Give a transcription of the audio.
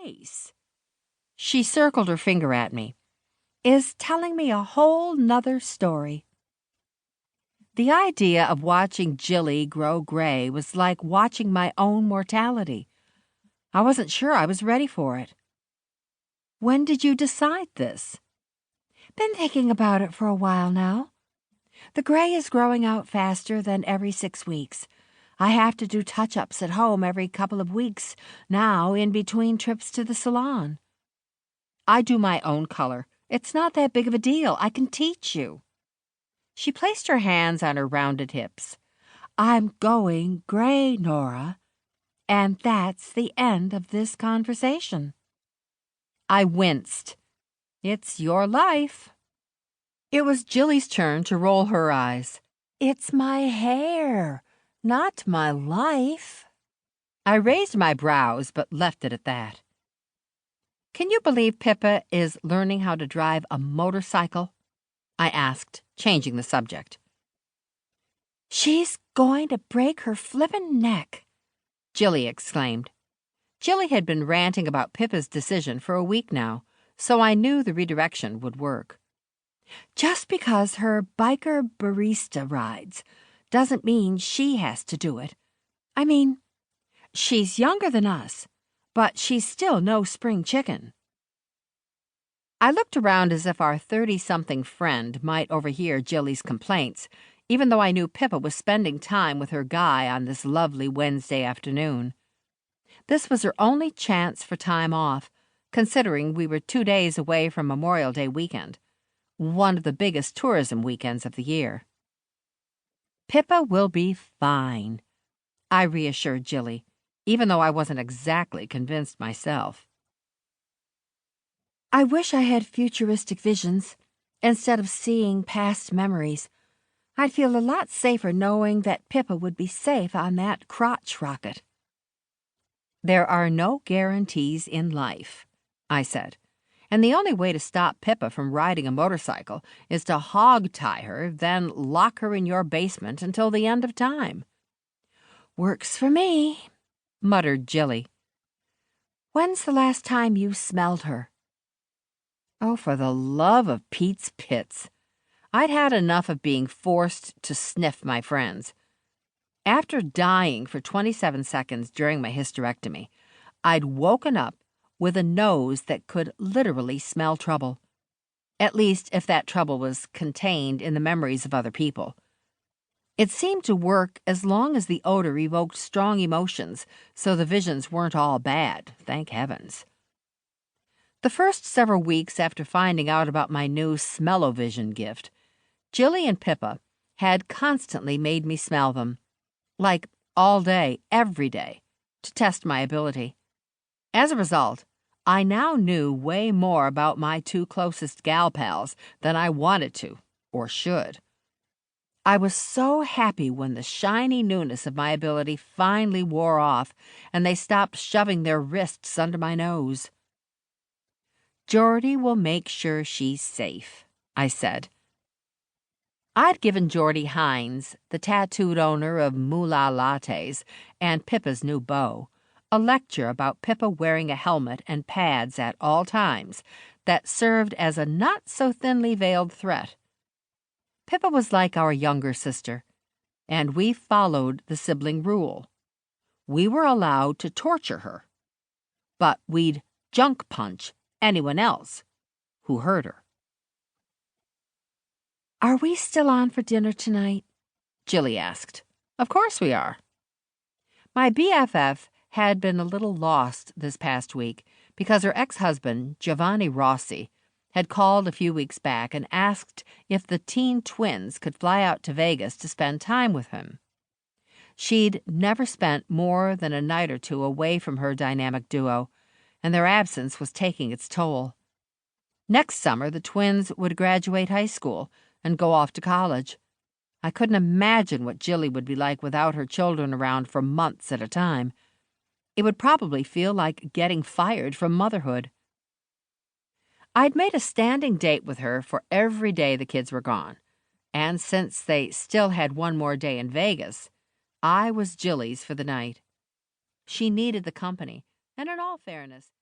face, she circled her finger at me, is telling me a whole nother story. The idea of watching Jilly grow gray was like watching my own mortality. I wasn't sure I was ready for it. When did you decide this? Been thinking about it for a while now. The gray is growing out faster than every 6 weeks. I have to do touch-ups at home every couple of weeks now in between trips to the salon. I do my own color. It's not that big of a deal. I can teach you. She placed her hands on her rounded hips. I'm going gray, Nora, and that's the end of this conversation. I winced. It's your life. It was Jilly's turn to roll her eyes. It's my hair, not my life. I raised my brows, but left it at that. Can you believe Pippa is learning how to drive a motorcycle? I asked, changing the subject. She's going to break her flippin' neck, Jilly exclaimed. Jilly had been ranting about Pippa's decision for a week now, so I knew the redirection would work. Just because her biker barista rides doesn't mean she has to do it. I mean, she's younger than us, but she's still no spring chicken. I looked around as if our 30-something friend might overhear Jilly's complaints, even though I knew Pippa was spending time with her guy on this lovely Wednesday afternoon. This was her only chance for time off, considering we were 2 days away from Memorial Day weekend, one of the biggest tourism weekends of the year. Pippa will be fine, I reassured Jilly, even though I wasn't exactly convinced myself. I wish I had futuristic visions instead of seeing past memories. I'd feel a lot safer knowing that Pippa would be safe on that crotch rocket. There are no guarantees in life, I said, and the only way to stop Pippa from riding a motorcycle is to hog-tie her, then lock her in your basement until the end of time. Works for me, muttered Jilly. When's the last time you smelled her? Oh, for the love of Pete's pits. I'd had enough of being forced to sniff my friends. After dying for 27 seconds during my hysterectomy, I'd woken up with a nose that could literally smell trouble. At least if that trouble was contained in the memories of other people. It seemed to work as long as the odor evoked strong emotions, so the visions weren't all bad, thank heavens. The first several weeks after finding out about my new smell-o-vision gift, Jilly and Pippa had constantly made me smell them, like all day, every day, to test my ability. As a result, I now knew way more about my 2 closest gal pals than I wanted to, or should. I was so happy when the shiny newness of my ability finally wore off and they stopped shoving their wrists under my nose. Geordie will make sure she's safe, I said. I'd given Geordie Hines, the tattooed owner of Moolah Lattes and Pippa's new beau, a lecture about Pippa wearing a helmet and pads at all times that served as a not-so-thinly veiled threat. Pippa was like our younger sister, and we followed the sibling rule. We were allowed to torture her, but we'd junk punch anyone else who hurt her. Are we still on for dinner tonight? Jilly asked. Of course we are. My BFF had been a little lost this past week because her ex-husband, Giovanni Rossi, had called a few weeks back and asked if the teen twins could fly out to Vegas to spend time with him. She'd never spent more than a night or 2 away from her dynamic duo, and their absence was taking its toll. Next summer, the twins would graduate high school and go off to college. I couldn't imagine what Jilly would be like without her children around for months at a time. It would probably feel like getting fired from motherhood. I'd made a standing date with her for every day the kids were gone, and since they still had 1 more day in Vegas, I was Jilly's for the night. She needed the company, and in all fairness,